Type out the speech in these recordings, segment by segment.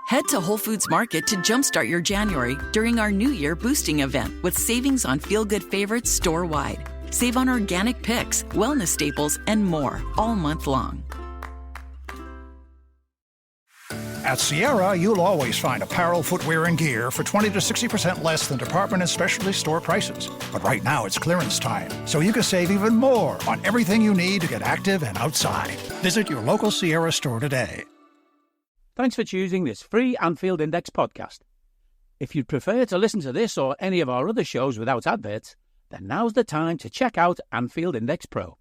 Head to Whole Foods Market to jumpstart your January during our New Year boosting event with savings on feel-good favorites store-wide. Save on organic picks, wellness staples, and more all month long. At Sierra, you'll always find apparel, footwear, and gear for 20 to 60% less than department and specialty store prices. But right now, it's clearance time, so you can save even more on everything you need to get active and outside. Visit your local Sierra store today. Thanks for choosing this free Anfield Index podcast. If you'd prefer to listen to this or any of our other shows without adverts, then now's the time to check out Anfield Index Pro.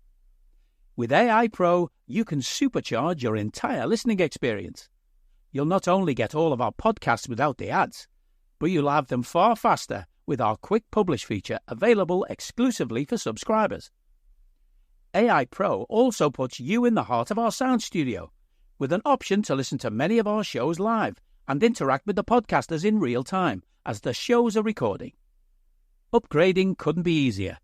With AI Pro, you can supercharge your entire listening experience. You'll not only get all of our podcasts without the ads, but you'll have them far faster with our Quick Publish feature available exclusively for subscribers. AI Pro also puts you in the heart of our sound studio, with an option to listen to many of our shows live and interact with the podcasters in real time as the shows are recording. Upgrading couldn't be easier.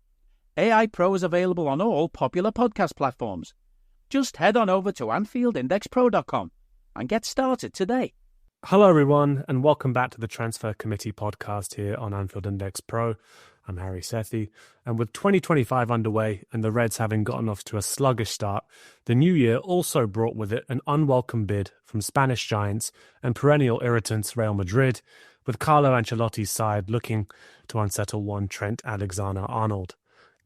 AI Pro is available on all popular podcast platforms. Just head on over to AnfieldIndexPro.com and get started today. Hello everyone, and welcome back to the Transfer Committee podcast here on Anfield Index Pro. I'm Harry Sethi, and with 2025 underway and the Reds having gotten off to a sluggish start, the new year also brought with it an unwelcome bid from Spanish giants and perennial irritants Real Madrid, with Carlo Ancelotti's side looking to unsettle one Trent Alexander-Arnold.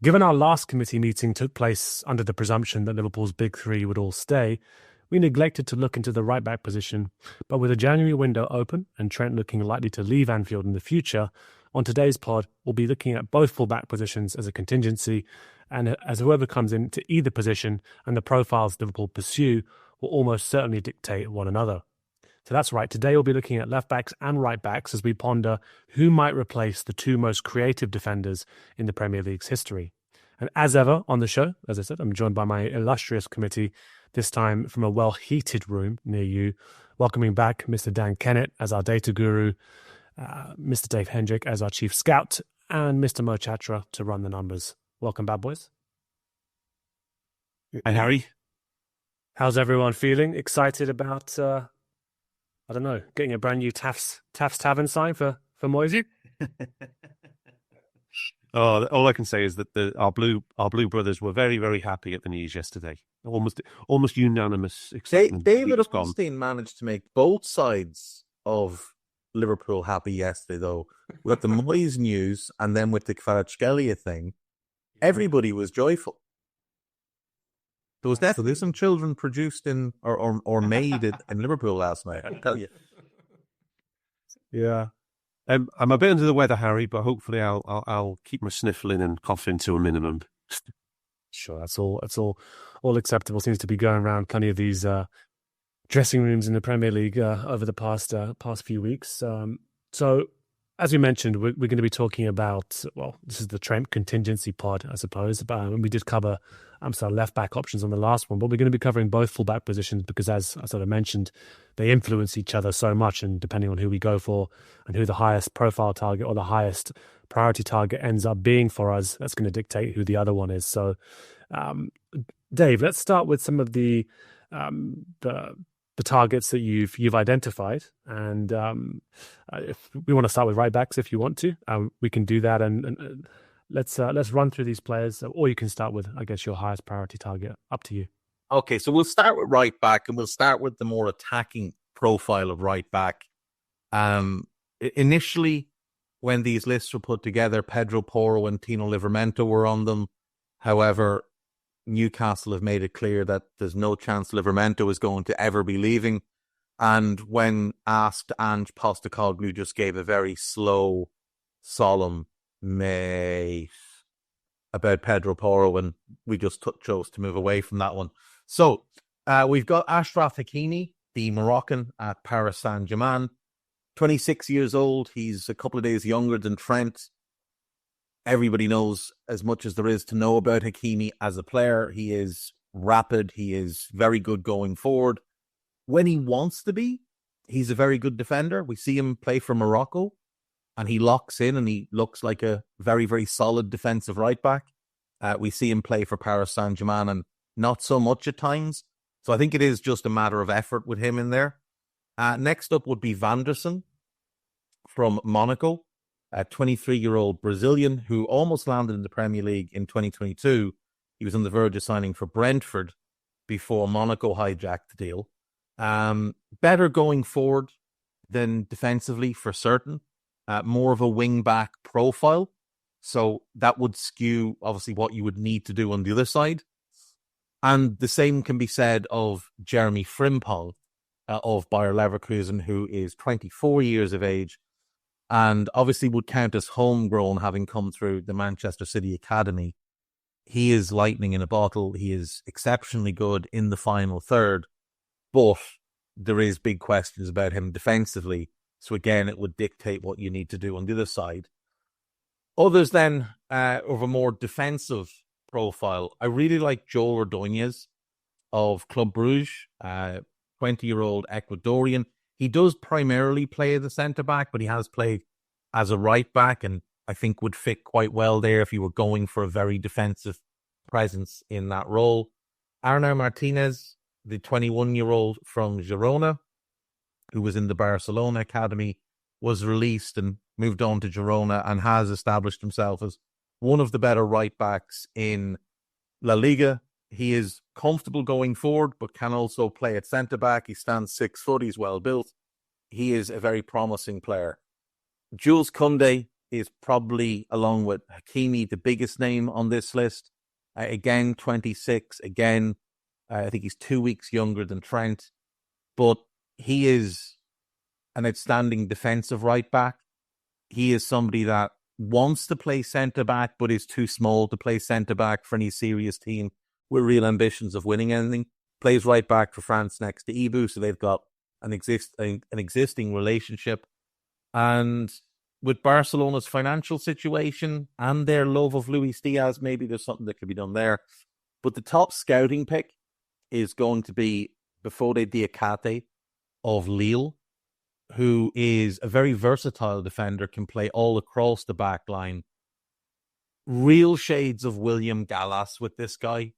Given our last committee meeting took place under the presumption that Liverpool's big three would all stay, we neglected to look into the right-back position, but with a January window open and Trent looking likely to leave Anfield in the future, on today's pod, we'll be looking at both fullback positions as a contingency, and as whoever comes into either position and the profiles Liverpool pursue will almost certainly dictate one another. So that's right, today we'll be looking at left-backs and right-backs as we ponder who might replace the two most creative defenders in the Premier League's history. And as ever on the show, as I said, I'm joined by my illustrious committee, this time from a well-heated room near you, welcoming back Mr. Dan Kennett as our data guru, Mr. Dave Hendrick as our chief scout, and Mr. Mo Chatra to run the numbers. Welcome back, boys. Hi, Harry. How's everyone feeling? Excited about, getting a brand new Taft's Tavern sign for Moisey? Oh, all I can say is that our blue brothers were very, very happy at the news yesterday. Almost unanimous excitement. David Upstein managed to make both sides of Liverpool happy yesterday, though. We got the Moyes news, and then with the Kvaratskhelia thing, everybody was joyful. There was definitely some children produced in or made in Liverpool last night, I can tell you. Yeah. I'm a bit under the weather, Harry, but hopefully I'll keep my sniffling and coughing to a minimum. Sure, that's all acceptable. Seems to be going around plenty of these dressing rooms in the Premier League over the past few weeks. So, as we mentioned, we're going to be talking about, well, this is the Trent contingency pod, I suppose. We did cover left-back options on the last one, but we're going to be covering both full-back positions because, as I sort of mentioned, they influence each other so much, and depending on who we go for and who the highest profile target or the highest priority target ends up being for us, that's going to dictate who the other one is. So, Dave, let's start with some of the targets that you've identified, and if we want to start with right backs, if you want to, we can do that, and let's run through these players, or you can start with, I guess, your highest priority target. Up to you. Okay, so we'll start with right back, and we'll start with the more attacking profile of right back. Initially, when these lists were put together, Pedro Porro and Tino Livramento were on them. However, Newcastle have made it clear that there's no chance Livramento is going to ever be leaving. And when asked, Ange Postecoglou just gave a very slow, solemn mate about Pedro Porro, and we just chose to move away from that one. So we've got Achraf Hakimi, the Moroccan at Paris Saint-Germain, 26 years old. He's a couple of days younger than Trent. Everybody knows as much as there is to know about Hakimi as a player. He is rapid. He is very good going forward. When he wants to be, he's a very good defender. We see him play for Morocco, and he locks in, and he looks like a very, very solid defensive right back. We see him play for Paris Saint-Germain, and not so much at times. So I think it is just a matter of effort with him in there. Next up would be Vanderson from Monaco, a 23-year-old Brazilian who almost landed in the Premier League in 2022. He was on the verge of signing for Brentford before Monaco hijacked the deal. Better going forward than defensively for certain. More of a wing-back profile. So that would skew, obviously, what you would need to do on the other side. And the same can be said of Jeremy Frimpong of Bayer Leverkusen, who is 24 years of age and obviously would count as homegrown, having come through the Manchester City Academy. He is lightning in a bottle. He is exceptionally good in the final third, but there is big questions about him defensively. So again, it would dictate what you need to do on the other side. Others then of a more defensive profile, I really like Joel Ordóñez of Club Brugge, 20-year-old Ecuadorian. He does primarily play as a centre-back, but he has played as a right-back and I think would fit quite well there if you were going for a very defensive presence in that role. Arnau Martinez, the 21-year-old from Girona, who was in the Barcelona Academy, was released and moved on to Girona and has established himself as one of the better right-backs in La Liga. He is comfortable going forward, but can also play at centre-back. He stands 6 foot. He's well built. He is a very promising player. Jules Koundé is probably, along with Hakimi, the biggest name on this list. Again, 26. Again, I think he's 2 weeks younger than Trent. But he is an outstanding defensive right-back. He is somebody that wants to play centre-back, but is too small to play centre-back for any serious team with real ambitions of winning anything. Plays right back for France next to Ibu, so they've got an existing relationship. And with Barcelona's financial situation and their love of Luis Diaz, maybe there's something that could be done there. But the top scouting pick is going to be Bafode Diakate of Lille, who is a very versatile defender, can play all across the back line. Real shades of William Gallas with this guy.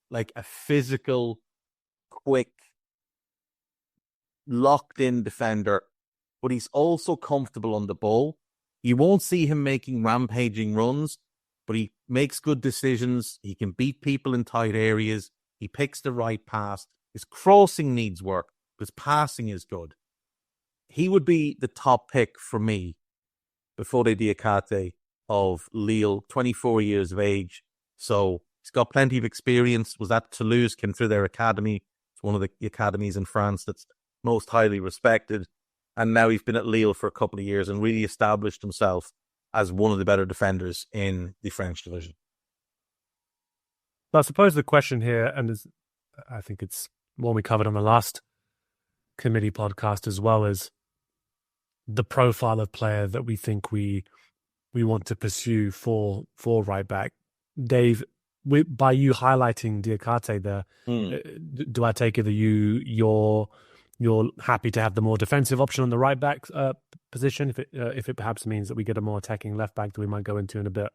Like a physical, quick, locked-in defender, but he's also comfortable on the ball. You won't see him making rampaging runs, but he makes good decisions. He can beat people in tight areas. He picks the right pass. His crossing needs work. His passing is good. He would be the top pick for me, Bafode Diakate of Lille, 24 years of age. So he's got plenty of experience, was at Toulouse, came through their academy. It's one of the academies in France that's most highly respected. And now he's been at Lille for a couple of years and really established himself as one of the better defenders in the French division. So I suppose the question here, and I think it's one we covered on the last committee podcast as well, is the profile of player that we think we want to pursue for right back. Dave, by you highlighting Diakate there, do I take it that you're happy to have the more defensive option on the right back position if it perhaps means that we get a more attacking left back that we might go into in a bit?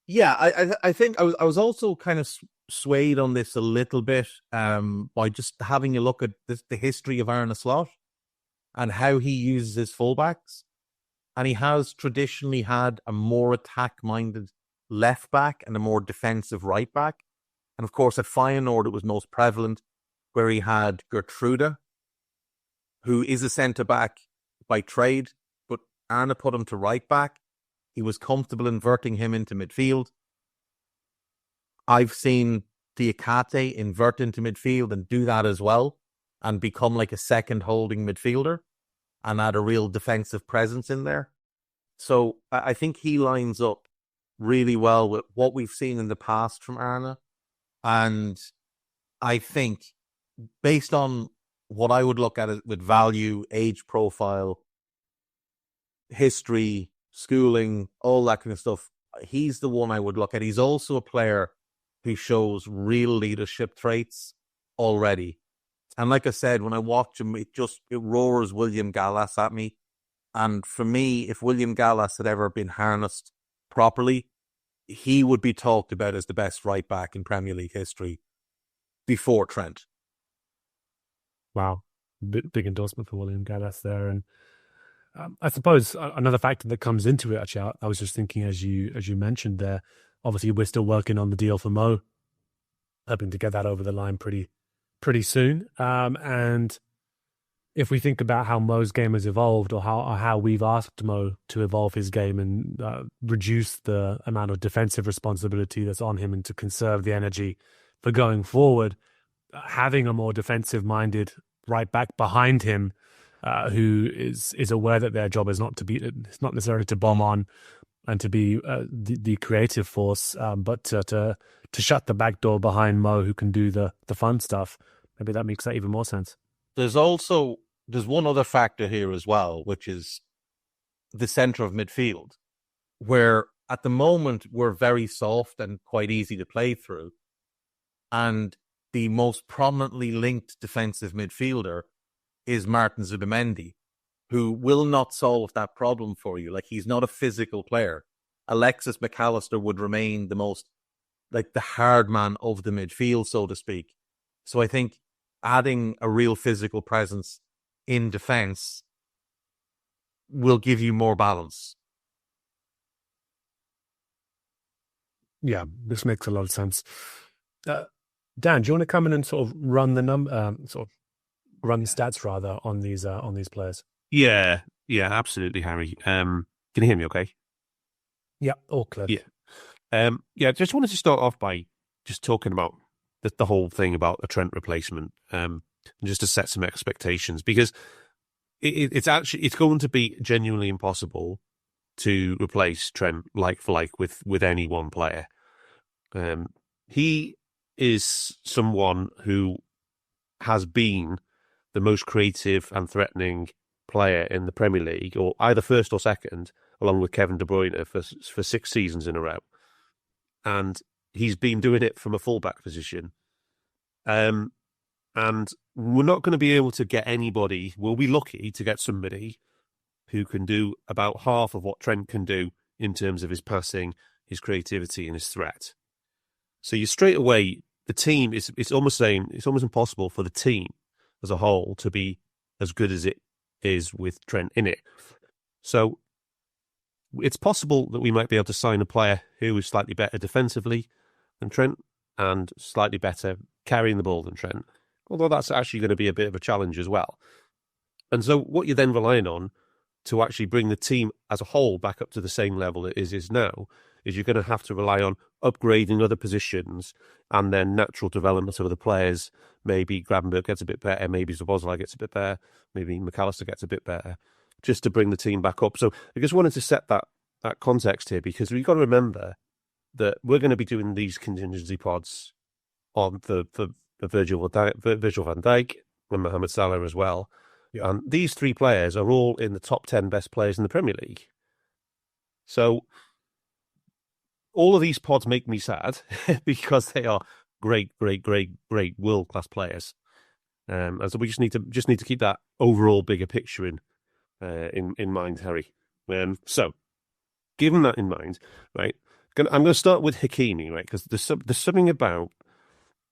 Yeah, I think I was also kind of swayed on this a little bit by just having a look at the history of Arne Slot and how he uses his fullbacks. And he has traditionally had a more attack-minded left back and a more defensive right back. And of course, at Feyenoord, it was most prevalent, where he had Gertrude, who is a centre-back by trade, but Arne put him to right back. He was comfortable inverting him into midfield. I've seen Diakate invert into midfield and do that as well, and become like a second holding midfielder and add a real defensive presence in there. So I think he lines up really well with what we've seen in the past from Arne. And I think based on what I would look at it with value, age profile, history, schooling, all that kind of stuff, he's the one I would look at. He's also a player who shows real leadership traits already. And like I said, when I watch him, it roars William Gallas at me. And for me, if William Gallas had ever been harnessed properly, he would be talked about as the best right back in Premier League history before Trent. Wow. big endorsement for William Gallas there. And I suppose another factor that comes into it, actually, I was just thinking as you mentioned there, obviously we're still working on the deal for Mo, hoping to get that over the line pretty soon. And if we think about how Mo's game has evolved, or how we've asked Mo to evolve his game and reduce the amount of defensive responsibility that's on him and to conserve the energy for going forward, having a more defensive-minded right back behind him who is aware that their job is not necessarily to bomb on and to be the creative force, but to shut the back door behind Mo, who can do the fun stuff. Maybe that makes that even more sense. There's one other factor here as well, which is the centre of midfield, where at the moment we're very soft and quite easy to play through. And the most prominently linked defensive midfielder is Martin Zubimendi, who will not solve that problem for you. Like, he's not a physical player. Alexis McAllister would remain the most, like, the hard man of the midfield, so to speak. So I think adding a real physical presence in defence will give you more balance. Yeah, this makes a lot of sense. Dan, do you want to come in and sort of run the stats rather on these players? Yeah, absolutely, Harry. Can you hear me okay? Yeah, all clear. Yeah. Just wanted to start off by just talking about the whole thing about a Trent replacement, and just to set some expectations, because it's going to be genuinely impossible to replace Trent like for like with any one player. He is someone who has been the most creative and threatening player in the Premier League, or either first or second, along with Kevin De Bruyne for 6 seasons in a row. And he's been doing it from a fullback position. And we're not going to be able to get anybody, we'll be lucky to get somebody who can do about half of what Trent can do in terms of his passing, his creativity and his threat. So you straight away, the team, it's almost impossible for the team as a whole to be as good as it is with Trent in it. So it's possible that we might be able to sign a player who is slightly better defensively than Trent and slightly better carrying the ball than Trent, although that's actually going to be a bit of a challenge as well. And so what you're then relying on to actually bring the team as a whole back up to the same level it is now is you're going to have to rely on upgrading other positions and then natural development of the players. Maybe Gravenberch gets a bit better, maybe Szoboszlai gets a bit better, maybe McAllister gets a bit better, just to bring the team back up. So I just wanted to set that context here, because we've got to remember that we're going to be doing these contingency pods on the Virgil van Dijk and Mohamed Salah as well. Yeah. And these 3 players are all in the top 10 best players in the Premier League. So all of these pods make me sad because they are great world-class players. And so we just need to keep that overall bigger picture in mind, Harry. So given that in mind, right, I'm going to start with Hakimi, right, because there's something about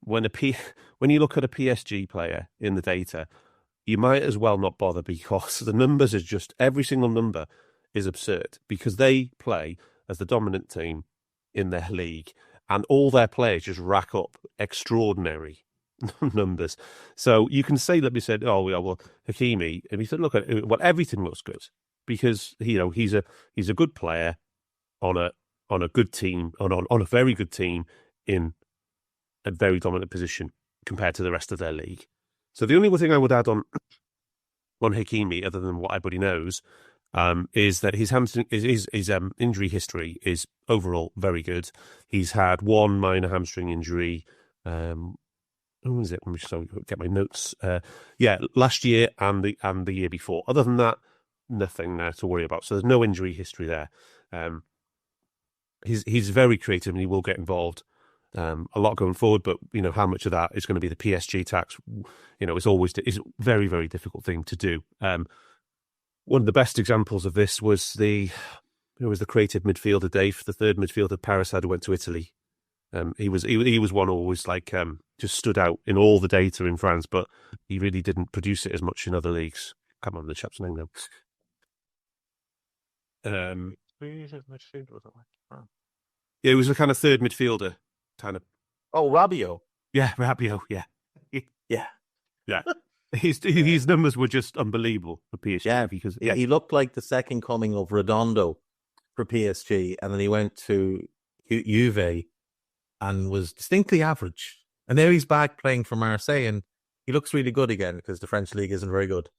when you look at a PSG player in the data, you might as well not bother, because the numbers is just, every single number is absurd, because they play as the dominant team in their league, and all their players just rack up extraordinary numbers. So you can say that we said, oh, well, Hakimi, and we said, look at everything looks good, because he's a good player on a good team, on a very good team in a very dominant position compared to the rest of their league. So the only other thing I would add on Hakimi, other than what everybody knows, is that his injury history is overall very good. He's had 1 minor hamstring injury. Who was it? Let me just get my notes. Last year and the year before. Other than that, nothing there to worry about. So there's no injury history there. He's very creative and he will get involved a lot going forward. But how much of that is going to be the PSG tax? It's a very, very difficult thing to do. One of the best examples of this was the creative midfielder, Dave, the third midfielder, Paris, who went to Italy. He was one who always just stood out in all the data in France, but he really didn't produce it as much in other leagues. Can't remember the chap's name now. Yeah, he was a kind of third midfielder, kind of. Oh, Rabiot. Yeah, Rabiot. Yeah, yeah. His numbers were just unbelievable for PSG. Yeah, because he looked like the second coming of Redondo for PSG, and then he went to Juve and was distinctly average. And now he's back playing for Marseille, and he looks really good again because the French league isn't very good.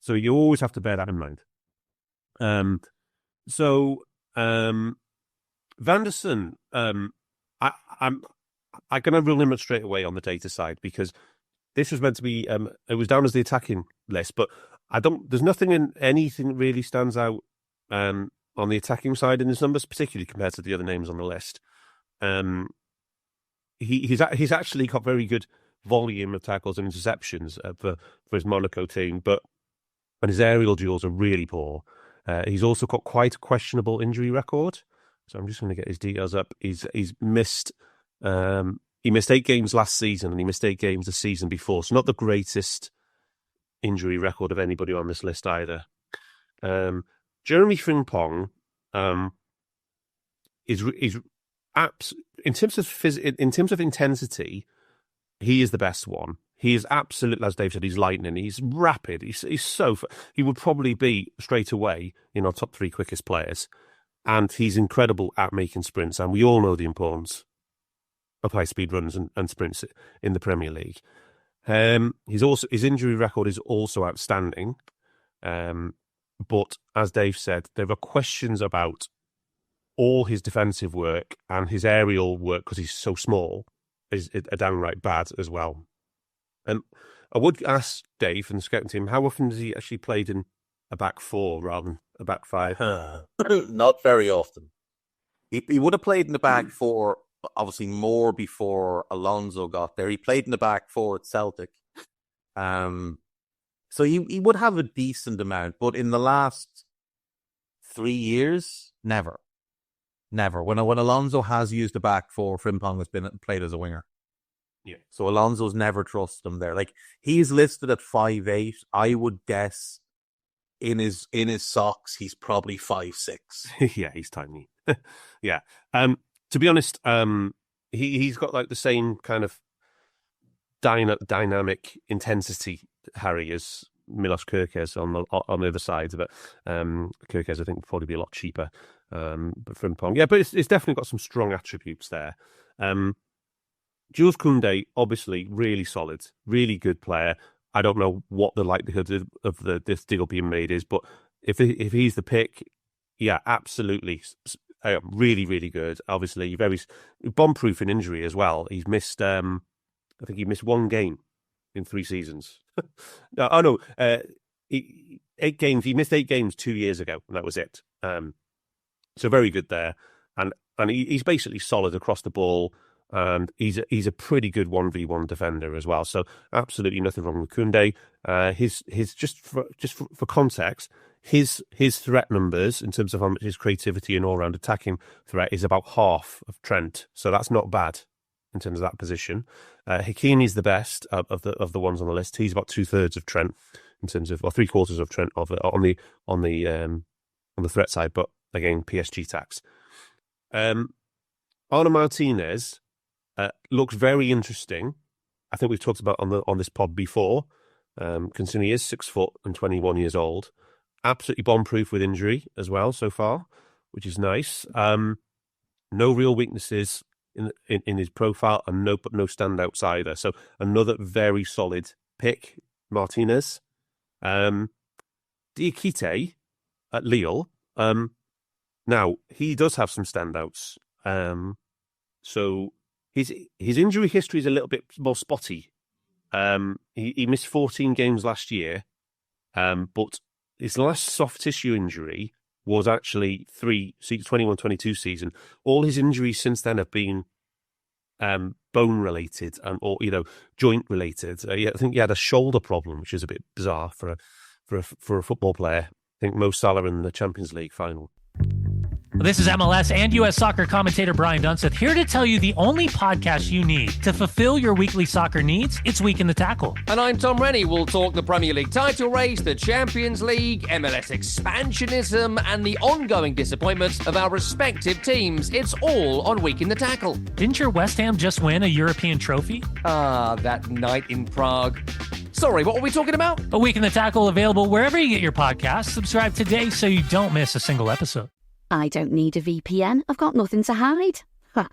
So you always have to bear that in mind. Van der Sar, I'm going to rule him straight away on the data side because this was meant to be. It was down as the attacking list, but there's nothing in anything that really stands out on the attacking side in his numbers, particularly compared to the other names on the list. He's actually got very good volume of tackles and interceptions for his Monaco team, and his aerial duels are really poor. He's also got quite a questionable injury record. So I'm just going to get his details up. He's missed. He missed 8 games last season, and he missed 8 games the season before. So not the greatest injury record of anybody on this list either. Jeremy Frimpong is in terms of intensity, he is the best one. He is absolutely, as Dave said, he's lightning. He's rapid. He would probably be straight away in our top 3 quickest players. And he's incredible at making sprints. And we all know the importance of high-speed runs and sprints in the Premier League. His injury record is also outstanding. But as Dave said, there are questions about all his defensive work and his aerial work because he's so small is downright bad as well. I would ask Dave and the scouting team, how often has he actually played in a back 4 rather than a back 5? Not very often. He would have played in the back 4, obviously more before Alonso got there. He played in the back 4 at Celtic. So he would have a decent amount, but in the last 3 years, never. When Alonso has used the back 4, Frimpong has been played as a winger. Yeah. So Alonso's never trusted him there. Like, he's listed at 5'8". I would guess in his socks he's probably 5'6". Yeah, he's tiny. Yeah. To be honest, he's got like the same kind of dynamic intensity, Harry, as Milos Kerkez on the other side of it. Kerkez, I think, would probably be a lot cheaper. But Frimpong, yeah, but it's definitely got some strong attributes there. Jules Koundé, obviously, really solid, really good player. I don't know what the likelihood of this deal being made is, but if he's the pick, yeah, absolutely, really, really good. Obviously, very bomb-proof in injury as well. He's missed, I think he missed 1 game in 3 seasons. 8 games. He missed 8 games 2 years ago, and that was it. So very good there, and he's basically solid across the ball. And he's a pretty good 1v1 defender as well. So absolutely nothing wrong with Koundé. His just for context, his threat numbers in terms of how much his creativity and all round attacking threat is about half of Trent. So that's not bad in terms of that position. Hakimi's the best of the ones on the list. He's about 2/3 of Trent in terms of, or 3/4 of Trent on the threat side. But again, PSG tax. Arna Martinez looks very interesting. I think we've talked about on this pod before. Considering he is 6 foot and 21 years old, absolutely bomb-proof with injury as well so far, which is nice. No real weaknesses in his profile, and no standouts either. So another very solid pick, Martinez. Diakite at Lille. Now he does have some standouts. So. His injury history is a little bit more spotty. He missed 14 games last year, but his last soft tissue injury was actually 21-22 season. All his injuries since then have been bone related or joint related. I think he had a shoulder problem, which is a bit bizarre for a football player. I think Mo Salah in the Champions League final. This is MLS and U.S. soccer commentator Brian Dunseth here to tell you the only podcast you need to fulfill your weekly soccer needs. It's Week in the Tackle. And I'm Tom Rennie. We'll talk the Premier League title race, the Champions League, MLS expansionism, and the ongoing disappointments of our respective teams. It's all on Week in the Tackle. Didn't your West Ham just win a European trophy? Ah, that night in Prague. Sorry, what were we talking about? A Week in the Tackle available wherever you get your podcasts. Subscribe today so you don't miss a single episode. I don't need a VPN. I've got nothing to hide. Ha.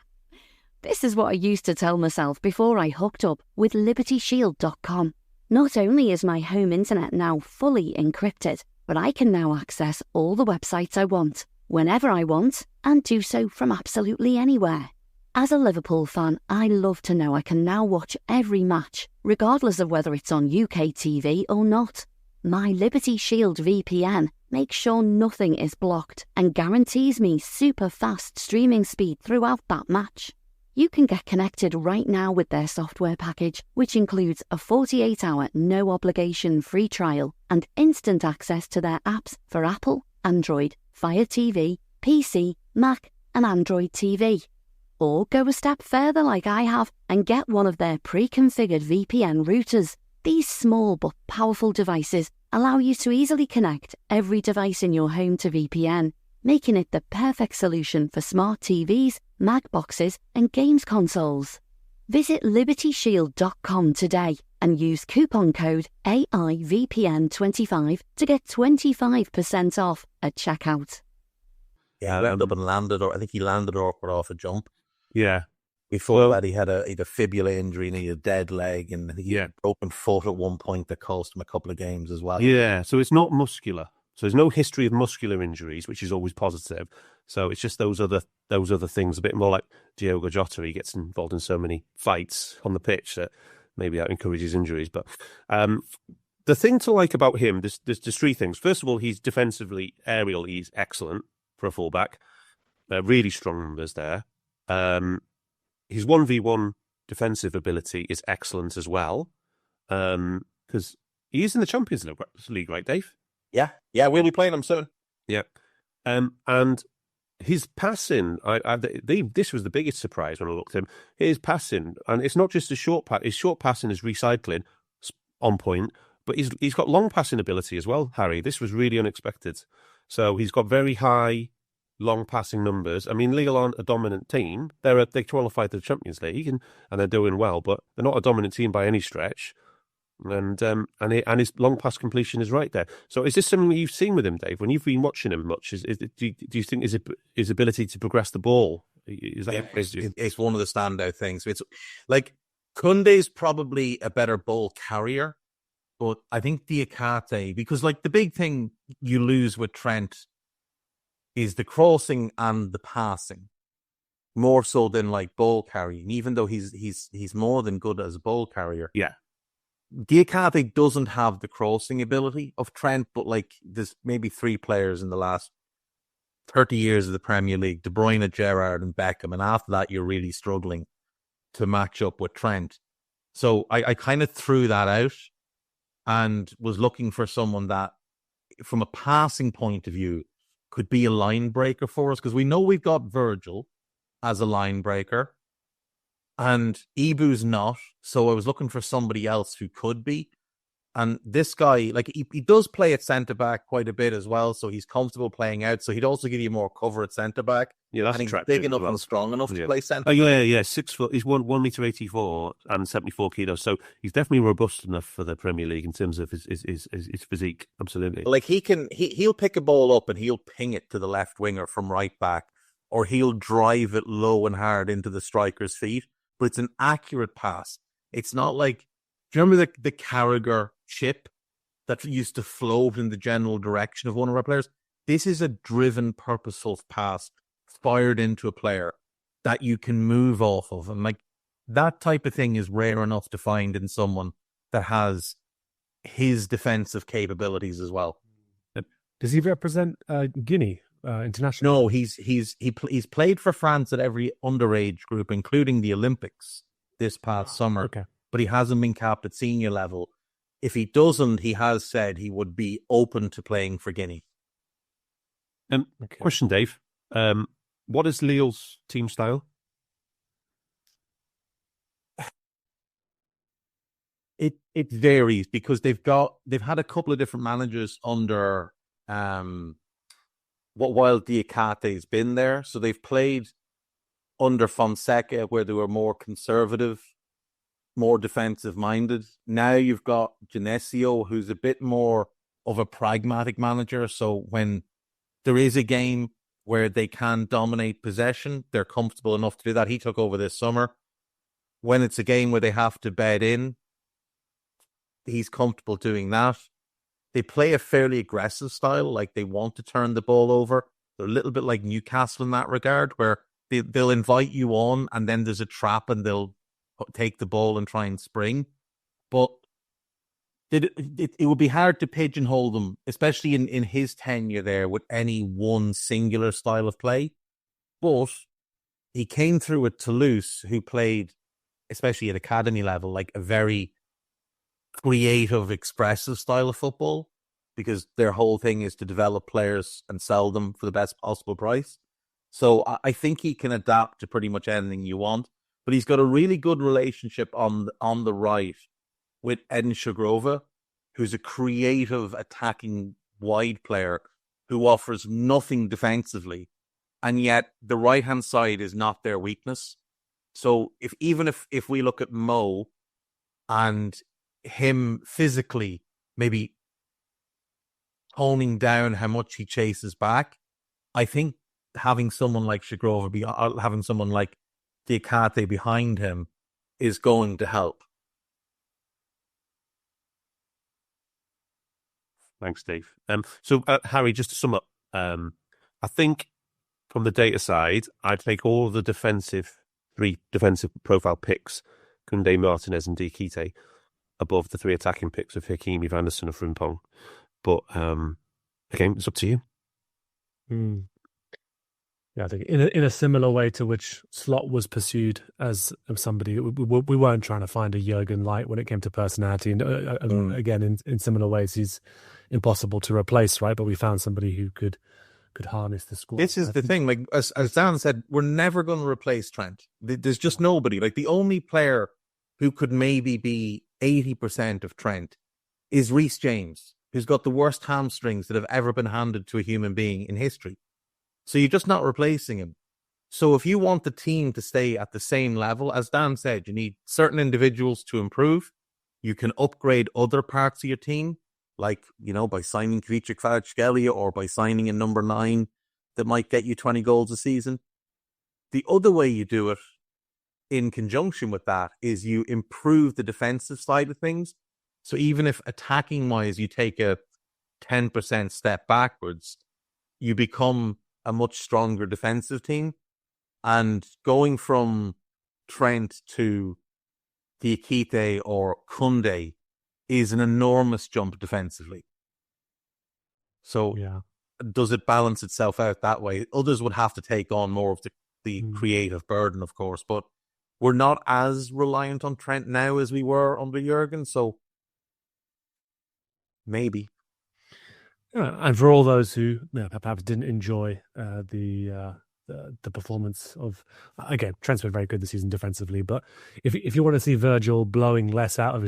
This is what I used to tell myself before I hooked up with LibertyShield.com. Not only is my home internet now fully encrypted, but I can now access all the websites I want, whenever I want, and do so from absolutely anywhere. As a Liverpool fan, I love to know I can now watch every match, regardless of whether it's on UK TV or not. My Liberty Shield VPN makes sure nothing is blocked and guarantees me super fast streaming speed throughout that match. You can get connected right now with their software package, which includes a 48-hour no-obligation free trial and instant access to their apps for Apple, Android, Fire TV, PC, Mac and Android TV. Or go a step further like I have and get one of their pre-configured VPN routers. These small but powerful devices allow you to easily connect every device in your home to VPN, making it the perfect solution for smart TVs, Mac boxes, and games consoles. Visit LibertyShield.com today and use coupon code AIVPN25 to get 25% off at checkout. Yeah, he went up and landed, or I think he landed awkward off a jump. Yeah. Before that, he had a fibula injury and he had a dead leg, and he had a broken foot at one point that cost him a couple of games as well. Yeah, so it's not muscular. So there's no history of muscular injuries, which is always positive. So it's just those other things, a bit more like Diogo Jota. He gets involved in so many fights on the pitch that maybe that encourages injuries. But the thing to like about him, there's three things. First of all, he's defensively aerial. He's excellent for a fullback. Really strong numbers there. His 1v1 defensive ability is excellent as well, because he is in the Champions League, right, Dave? Yeah, we'll be playing him soon. Yeah, and his passing, this was the biggest surprise when I looked at him. His passing, and it's not just a short pass. His short passing is recycling on point, but he's got long passing ability as well, Harry. This was really unexpected. So he's got very high long passing numbers. I mean, Lille aren't a dominant team. They qualified to the Champions League and they're doing well, but they're not a dominant team by any stretch. And his long pass completion is right there. So is this something that you've seen with him, Dave? When you've been watching him much, do you think his ability to progress the ball is that? Yeah, it's one of the standout things. It's like Koundé's probably a better ball carrier, but I think Diakate, because like the big thing you lose with Trent is the crossing and the passing, more so than like ball carrying. Even though he's more than good as a ball carrier. Yeah, Diakate doesn't have the crossing ability of Trent, but like there's maybe three players in the last 30 years of the Premier League: De Bruyne, Gerrard, and Beckham, and after that you're really struggling to match up with Trent. So I kind of threw that out and was looking for someone that, from a passing point of view, could be a line breaker for us, because we know we've got Virgil as a line breaker and Ibu's not. So I was looking for somebody else who could be. And this guy, like he does play at centre back quite a bit as well, so he's comfortable playing out. So he'd also give you more cover at centre back. Yeah, that's and he's big enough and strong enough to play centre. Oh yeah, 6 foot. He's 1 meter 84 and 74 kilos. So he's definitely robust enough for the Premier League in terms of his physique. Absolutely. Like he'll pick a ball up and he'll ping it to the left winger from right back, or he'll drive it low and hard into the striker's feet. But it's an accurate pass. It's not like, do you remember the Carragher chip that used to float in the general direction of one of our players? This is a driven, purposeful pass fired into a player that you can move off of. And like that type of thing is rare enough to find in someone that has his defensive capabilities as well. Does he represent Guinea internationally? No, he's played for France at every underage group, including the Olympics this past summer. Okay. But he hasn't been capped at senior level. If he doesn't, he has said he would be open to playing for Guinea. Question, Dave. What is Lille's team style? It varies because they've had a couple of different managers under while Diacate's been there. So they've played under Fonseca where they were more conservative, more defensive minded. Now you've got Genesio, who's a bit more of a pragmatic manager. So when there is a game where they can dominate possession, they're comfortable enough to do that. He took over this summer. When it's a game where they have to bed in, he's comfortable doing that. They play a fairly aggressive style, like they want to turn the ball over. They're a little bit like Newcastle in that regard, where they'll invite you on and then there's a trap and they'll take the ball and try and spring. But it would be hard to pigeonhole them, especially in his tenure there, with any one singular style of play. But he came through with Toulouse, who played, especially at academy level, like a very creative, expressive style of football, because their whole thing is to develop players and sell them for the best possible price. So I think he can adapt to pretty much anything you want. But he's got a really good relationship on the right with Edin Shagrova, who's a creative, attacking, wide player who offers nothing defensively. And yet the right-hand side is not their weakness. So if we look at Mo and him physically maybe toning down how much he chases back, I think having someone like Shagrova, having someone like Diakate behind him is going to help. Thanks, Dave. So, Harry, just to sum up, I think from the data side, I'd take all the three defensive profile picks, Koundé, Martinez and Diakite, above the three attacking picks of Hakimi, Van der Sar and Frimpong. But again, it's up to you. Yeah, I think in a similar way to which Slot was pursued as somebody, we weren't trying to find a Jurgen Light when it came to personality. And again, in similar ways, he's impossible to replace, right? But we found somebody who could harness the squad. This is the thing. Like as Dan said, we're never going to replace Trent. There's just nobody. Like the only player who could maybe be 80% of Trent is Reece James, who's got the worst hamstrings that have ever been handed to a human being in history. So you're just not replacing him. So if you want the team to stay at the same level, as Dan said, you need certain individuals to improve. You can upgrade other parts of your team, like, by signing Kvicha Kvaratskhelia or by signing a number 9 that might get you 20 goals a season. The other way you do it in conjunction with that is you improve the defensive side of things. So even if attacking-wise you take a 10% step backwards, you become a much stronger defensive team. And going from Trent to Diakite or Koundé is an enormous jump defensively. So does it balance itself out that way? Others would have to take on more of the creative burden, of course, but we're not as reliant on Trent now as we were under Jurgen, so maybe. And for all those who perhaps didn't enjoy the performance of, again, Trent's been very good this season defensively, but if you want to see Virgil blowing less out of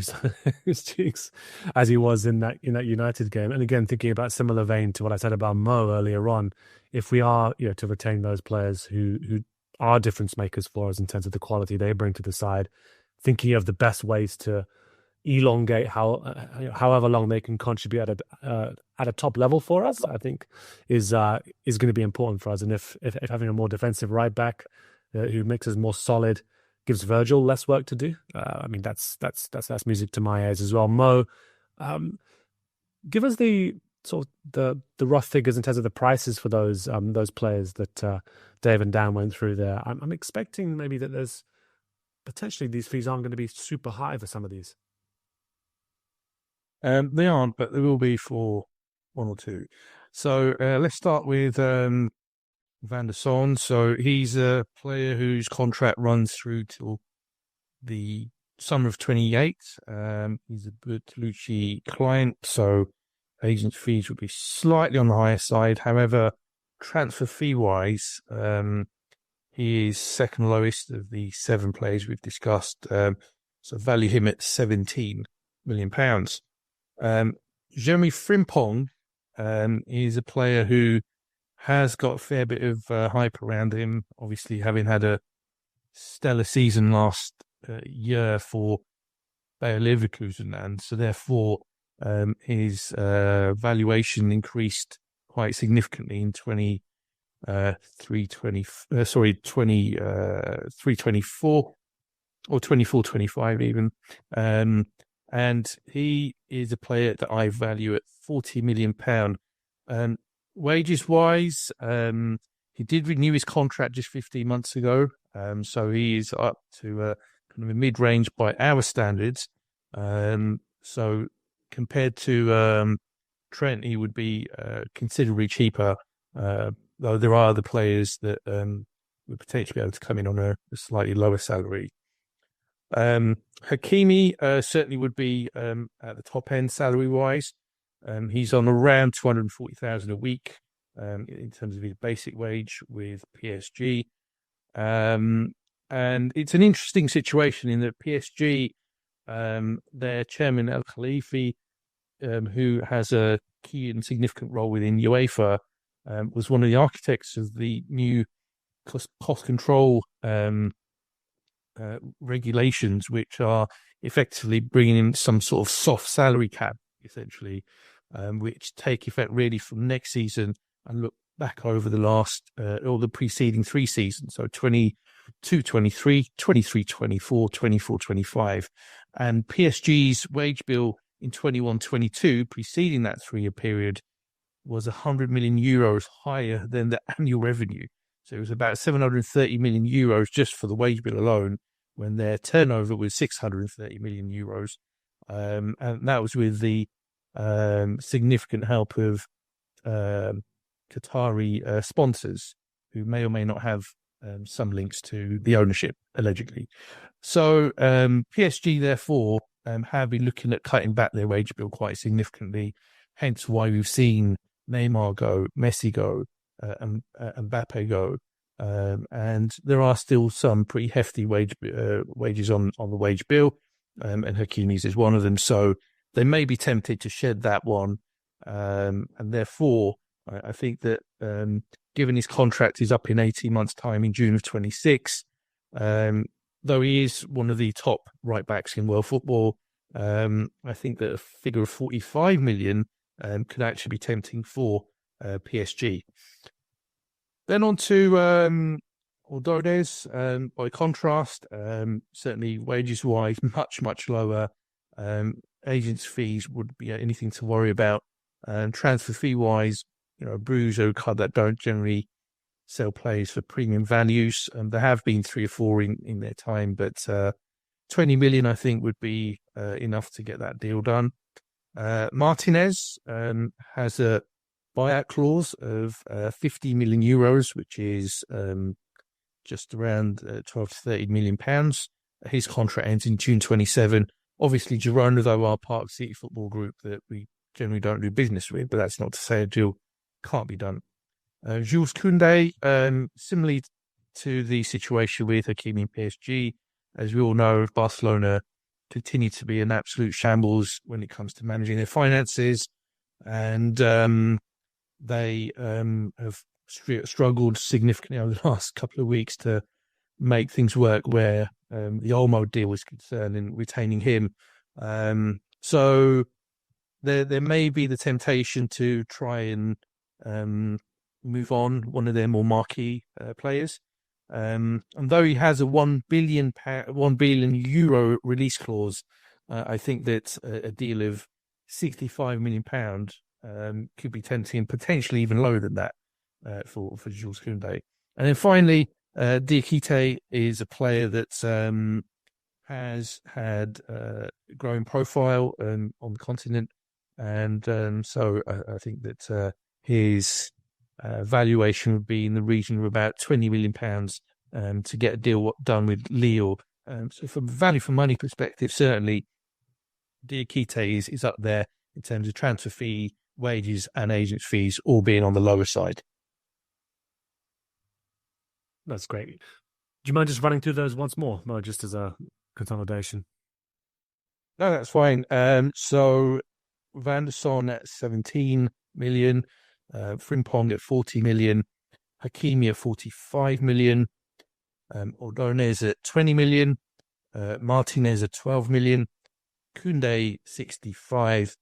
his cheeks as he was in that United game, and again thinking about similar vein to what I said about Mo earlier on, if we are to retain those players who are difference makers for us in terms of the quality they bring to the side, thinking of the best ways to elongate however long they can contribute at a top level for us, I think is going to be important for us. And if having a more defensive right back who makes us more solid gives Virgil less work to do, I mean that's music to my ears as well. Mo, give us the sort of the rough figures in terms of the prices for those players that Dave and Dan went through there. I'm expecting maybe that there's potentially these fees aren't going to be super high for some of these. They aren't, but they will be for one or two. So let's start with Van der Sar. So he's a player whose contract runs through till the summer of 28. He's a Bertolucci client, so agent fees would be slightly on the higher side. However, transfer fee wise, he is second lowest of the 7 players we've discussed. So value him at £17 million. Jeremy Frimpong is a player who has got a fair bit of hype around him, obviously having had a stellar season last year for Bayer Leverkusen, and so therefore his valuation increased quite significantly in 23-24 or 24-25 even. And he is a player that I value at £40 million. Wages wise, he did renew his contract just 15 months ago. So he is up to kind of a mid-range by our standards. So compared to Trent, he would be considerably cheaper, though there are other players that would potentially be able to come in on a slightly lower salary. Hakimi certainly would be at the top end salary-wise. He's on around 240,000 a week in terms of his basic wage with PSG. And it's an interesting situation in that PSG, their chairman El Khalifi, who has a key and significant role within UEFA, was one of the architects of the new cost control regulations, which are effectively bringing in some sort of soft salary cap, essentially, which take effect really from next season and look back over the last or the preceding 3 seasons, so 22-23, 23-24, 24-25, and PSG's wage bill in 21-22, preceding that 3-year period, was 100 million euros higher than the annual revenue. So it was about 730 million euros just for the wage bill alone, when their turnover was 630 million euros. And that was with the significant help of Qatari sponsors, who may or may not have some links to the ownership, allegedly. So PSG, therefore, have been looking at cutting back their wage bill quite significantly, hence why we've seen Neymar go, Messi go, and Mbappe go. And there are still some pretty hefty wages on the wage bill, and Hakimi's is one of them. So they may be tempted to shed that one. And therefore, I think that given his contract is up in 18 months' time in June of 26, though he is one of the top right backs in world football, I think that a figure of 45 million could actually be tempting for PSG. Then on to Ordonez. By contrast, certainly wages-wise, much lower. Agents' fees would be anything to worry about. Transfer fee-wise, Bruges are a club that don't generally sell players for premium values. There have been 3 or 4 in their time, but 20 million, I think, would be enough to get that deal done. Martinez has a buyout clause of 50 million euros, which is just around 12 to 30 million pounds. His contract ends in June 27. Obviously, Girona, though, are part of City Football Group that we generally don't do business with, but that's not to say a deal can't be done. Jules Koundé, similarly to the situation with Hakimi and PSG, as we all know, Barcelona continue to be an absolute shambles when it comes to managing their finances, and they have struggled significantly over the last couple of weeks to make things work where the Olmo deal is concerned in retaining him. So there may be the temptation to try and move on one of their more marquee players. And though he has a €1 billion release clause, I think that a deal of £65 million could be tempting, potentially even lower than that for Jules Koundé. And then finally, Diakite is a player that has had a growing profile on the continent, and so I think that his valuation would be in the region of about £20 million to get a deal done with Lille. So from a value for money perspective, certainly Diakite is up there in terms of transfer fee, wages and agent fees all being on the lower side. That's great. Do you mind just running through those once more, Mo, just as a consolidation? No, that's fine. So Van der Son at 17 million, Frimpong at 40 million, Hakimi at 45 million, Ordonez at 20 million, Martinez at 12 million, Koundé 65,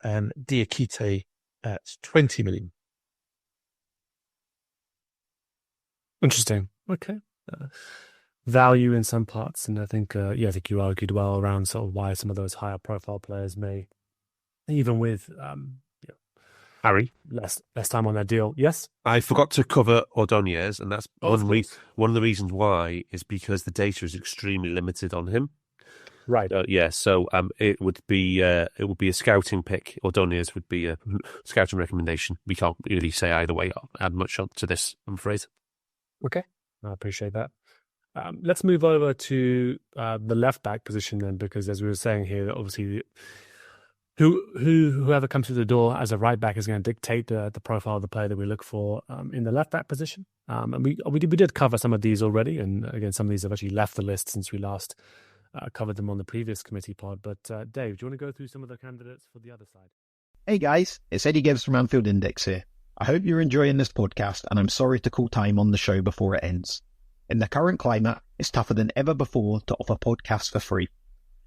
and Diakite at 20 million. Interesting. Okay. Value in some parts, and I think you argued well around sort of why some of those higher profile players may, even with Harry, less time on their deal. Yes, I forgot to cover Ordonez, and that's one of the reasons why is because the data is extremely limited on him. Right. So it would be a scouting pick. Ordonez would be a scouting recommendation. We can't really say either way. Add much to this, I'm afraid. Okay, I appreciate that. Let's move over to the left back position then, because as we were saying here, obviously, whoever comes through the door as a right back is going to dictate the profile of the player that we look for in the left back position. And we did cover some of these already, and again, some of these have actually left the list since we last covered them on the previous committee pod. But Dave, do you want to go through some of the candidates for the other side? Hey guys, it's Eddie Gibbs from Anfield Index here. I hope you're enjoying this podcast, and I'm sorry to call time on the show before it ends. In the current climate, it's tougher than ever before to offer podcasts for free.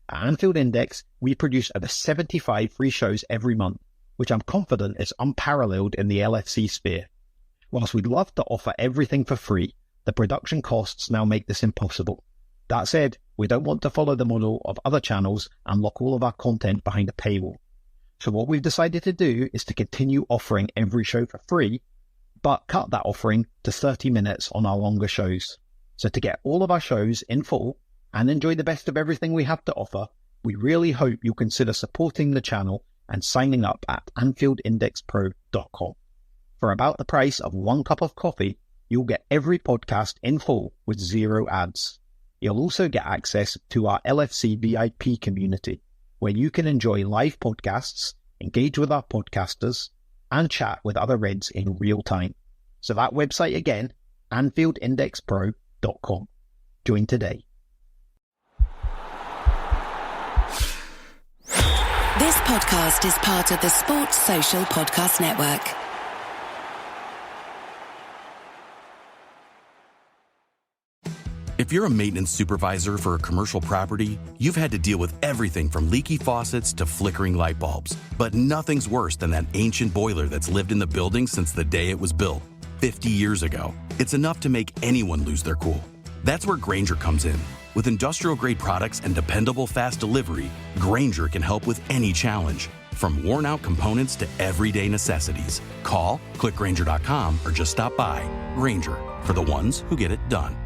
At Anfield Index, we produce over 75 free shows every month, which I'm confident is unparalleled in the LFC sphere. Whilst we'd love to offer everything for free, the production costs now make this impossible. That said, we don't want to follow the model of other channels and lock all of our content behind a paywall. So what we've decided to do is to continue offering every show for free, but cut that offering to 30 minutes on our longer shows. So to get all of our shows in full and enjoy the best of everything we have to offer, we really hope you'll consider supporting the channel and signing up at AnfieldIndexPro.com. For about the price of 1 cup of coffee, you'll get every podcast in full with 0 ads. You'll also get access to our LFC VIP community, where you can enjoy live podcasts, engage with our podcasters, and chat with other Reds in real time. So that website again, AnfieldIndexPro.com. Join today. This podcast is part of the Sports Social Podcast Network. If you're a maintenance supervisor for a commercial property, you've had to deal with everything from leaky faucets to flickering light bulbs. But nothing's worse than that ancient boiler that's lived in the building since the day it was built, 50 years ago. It's enough to make anyone lose their cool. That's where Grainger comes in. With industrial-grade products and dependable fast delivery, Grainger can help with any challenge. From worn-out components to everyday necessities. Call, click Grainger.com, or just stop by. Grainger, for the ones who get it done.